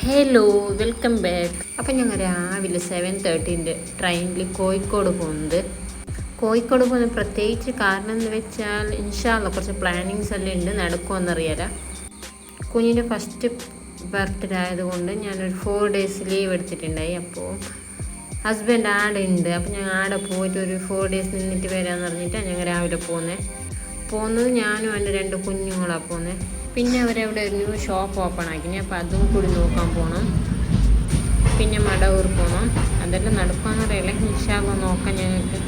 Hello, welcome back. അപ്പം ഞങ്ങൾ രാവിലെ 7:30 ട്രെയിനിൽ കോഴിക്കോട് പോകുന്നത് പ്രത്യേകിച്ച് കാരണം എന്ന് വെച്ചാൽ ഇൻഷാ അല്ലാഹ് കുറച്ച് പ്ലാനിങ്സ് എല്ലാം ഉണ്ട്. നടക്കുമെന്നറിയാല. കുഞ്ഞിൻ്റെ ഫസ്റ്റ് ബർത്ത്ഡേ ആയതുകൊണ്ട് ഞാനൊരു 4 days ലീവ് എടുത്തിട്ടുണ്ടായി. അപ്പോൾ ഹസ്ബൻഡ് ആടെ ഉണ്ട്. അപ്പോൾ ഞാൻ ആടെ പോയിട്ട് ഒരു 4 days നിന്നിട്ട് വരാമെന്ന് പറഞ്ഞിട്ടാണ് ഞങ്ങൾ രാവിലെ പോകുന്നത്. ഞാനും എൻ്റെ 2 കുഞ്ഞുങ്ങളാണ് പോകുന്നത്. പിന്നെ അവരവിടെ ഒരു ന്യൂ ഷോപ്പ് ഓപ്പൺ ആക്കിനി. അപ്പോൾ അതും കൂടി നോക്കാൻ പോകണം. പിന്നെ മടവൂർ പോകണം. അതെല്ലാം നടക്കാമെന്ന് അറിയില്ല. ഇൻഷാ അല്ലാഹ് നോക്കാം ഞങ്ങൾക്ക്.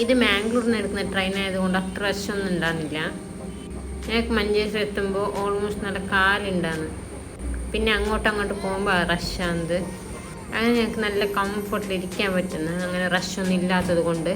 ഇത് മാംഗ്ലൂരിൽ നിന്ന് എടുക്കുന്ന ട്രെയിൻ ആയതുകൊണ്ട് അത്ര റഷൊന്നും ഉണ്ടാകുന്നില്ല. ഞങ്ങൾക്ക് മഞ്ചേശ്വരം എത്തുമ്പോൾ ഓൾമോസ്റ്റ് നല്ല കാലുണ്ടാകുന്നു. പിന്നെ അങ്ങോട്ട് പോകുമ്പോൾ റഷാണത്. അങ്ങനെ ഞങ്ങൾക്ക് നല്ല കംഫർട്ടിൽ ഇരിക്കാൻ പറ്റുന്നു. അങ്ങനെ റഷൊന്നും ഇല്ലാത്തത് കൊണ്ട്.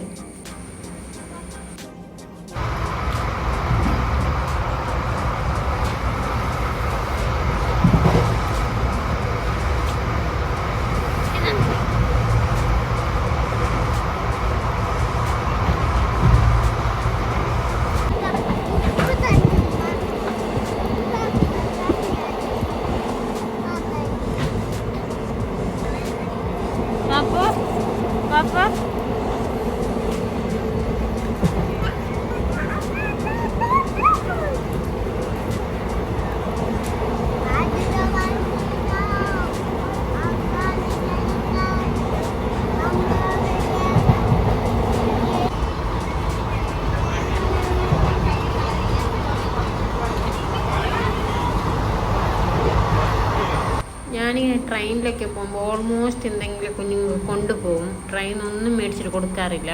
Papa? ഞാനിങ്ങനെ ട്രെയിനിലൊക്കെ പോകുമ്പോൾ ഓൾമോസ്റ്റ് എന്തെങ്കിലും കുഞ്ഞുങ്ങൾ കൊണ്ടുപോകും. ട്രെയിനൊന്നും മേടിച്ചിട്ട് കൊടുക്കാറില്ല.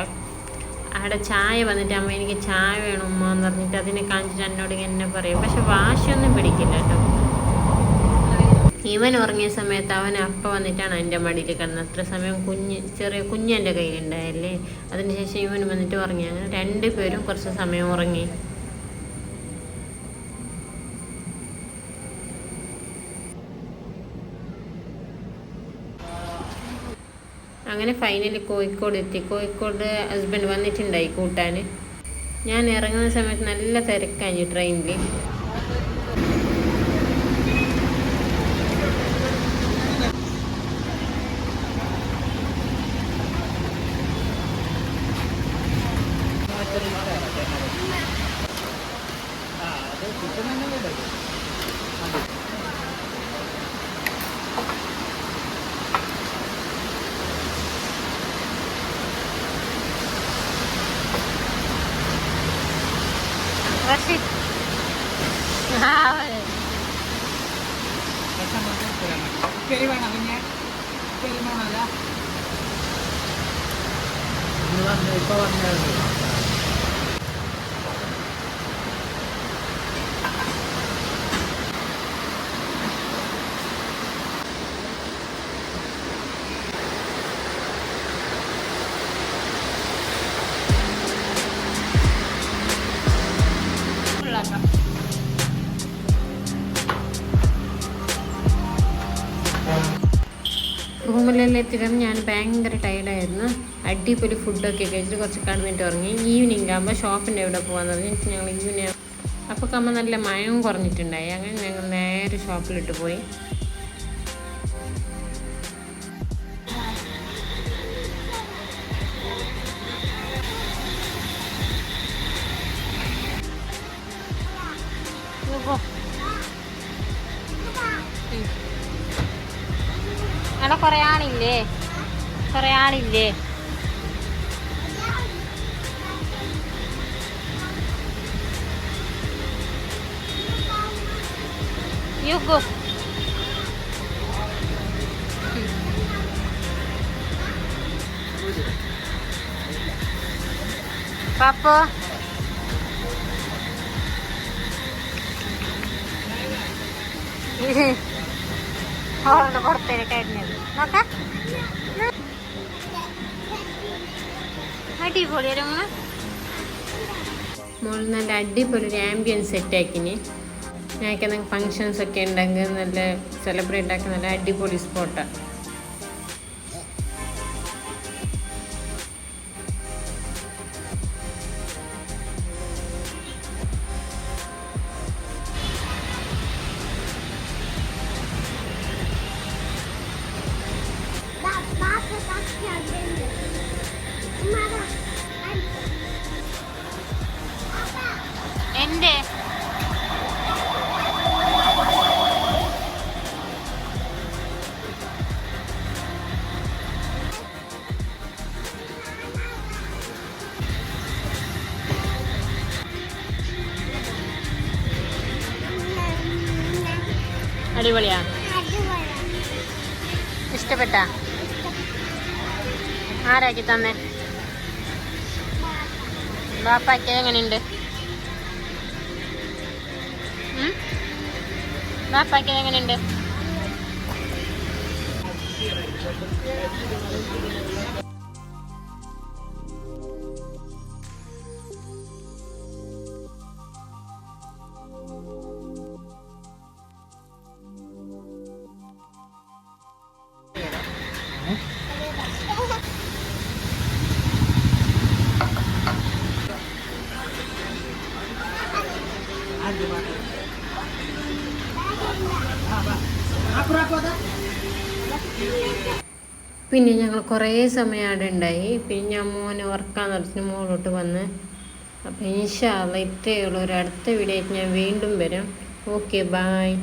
അവിടെ ചായ വന്നിട്ട് അമ്മ എനിക്ക് ചായ വേണം ഉമ്മ എന്ന് പറഞ്ഞിട്ട് അതിനെ കാണിച്ചിട്ട് എന്നോട് ഇങ്ങനെ പറയും. പക്ഷെ വാശിയൊന്നും പിടിക്കില്ല കേട്ടോ. ഇവൻ ഉറങ്ങിയ സമയത്ത് അവൻ അപ്പം വന്നിട്ടാണ് എൻ്റെ മടിയിൽ കിടന്നത്. അത്ര സമയം ചെറിയ കുഞ്ഞ് എൻ്റെ കയ്യിലുണ്ടായല്ലേ. അതിനുശേഷം ഇവൻ വന്നിട്ട് ഉറങ്ങി. അങ്ങനെ 2 പേരും കുറച്ച് സമയം ഉറങ്ങി. അങ്ങനെ ഫൈനലി കോഴിക്കോട് എത്തി. കോഴിക്കോട് ഹസ്ബൻഡ് വന്നിട്ടുണ്ടായി കൂട്ടാൻ. ഞാൻ ഇറങ്ങുന്ന സമയത്ത് നല്ല തിരക്കാഞ്ഞു ട്രെയിനിൽ. Rashid. റൂമിലെല്ലാം എത്തിയിട്ട് ഞാൻ ഭയങ്കര ടയർഡായിരുന്നു. അടിപൊളി ഫുഡൊക്കെ കഴിച്ചിട്ട് കുറച്ച് കടന്നിട്ട് ഉറങ്ങി. ഈവനിങ് ആകുമ്പോൾ ഷോപ്പിൻ്റെ എവിടെ പോകാമെന്ന് പറഞ്ഞിട്ട് ഞങ്ങൾ ഈവനിങ് അപ്പോൾ അമ്മ നല്ല മയവും കുറഞ്ഞിട്ടുണ്ടായി. അങ്ങനെ ഞങ്ങൾ നേരെ ഷോപ്പിലിട്ട് പോയി. അവിടെ കുറേ ആളില്ലേ? You go. Papa. ഇത് ഹോളിൻ്റെ പുറത്തേക്ക് കഴിഞ്ഞത് നോക്കാം. അടിപൊളിയല്ലേ മോൾ? നല്ല അടിപൊളി ഒരു ആംബിയൻസ് സെറ്റാക്കിന്. ഞങ്ങൾക്ക് എന്തെങ്കിലും ഫങ്ഷൻസ് ഒക്കെ ഉണ്ടെങ്കിൽ നല്ല സെലിബ്രേറ്റ് ആക്കി നല്ല അടിപൊളി സ്പോട്ടാണ്. എൻ്റെ അടിപൊളിയാ? ഇഷ്ടപ്പെട്ട? ആരാക്കി തന്നെ? ബാപ്പാക്ക് എങ്ങനെയുണ്ട്? ബാപ്പാക്ക് എങ്ങനെയുണ്ട്? പിന്നെ ഞങ്ങൾ കുറേ സമയം അവിടെ ഉണ്ടായി. പിന്നെ ഞാൻ മോനെ ഉറക്കാൻ നിർത്തി മോളോട്ട് വന്ന്. അപ്പോൾ ഇൻഷാ അല്ലാഹ് ഇത്രയേ ഉള്ളൂ. ഒരു അടുത്ത വീഡിയോ ആയിട്ട് ഞാൻ വീണ്ടും വരാം. Okay, bye.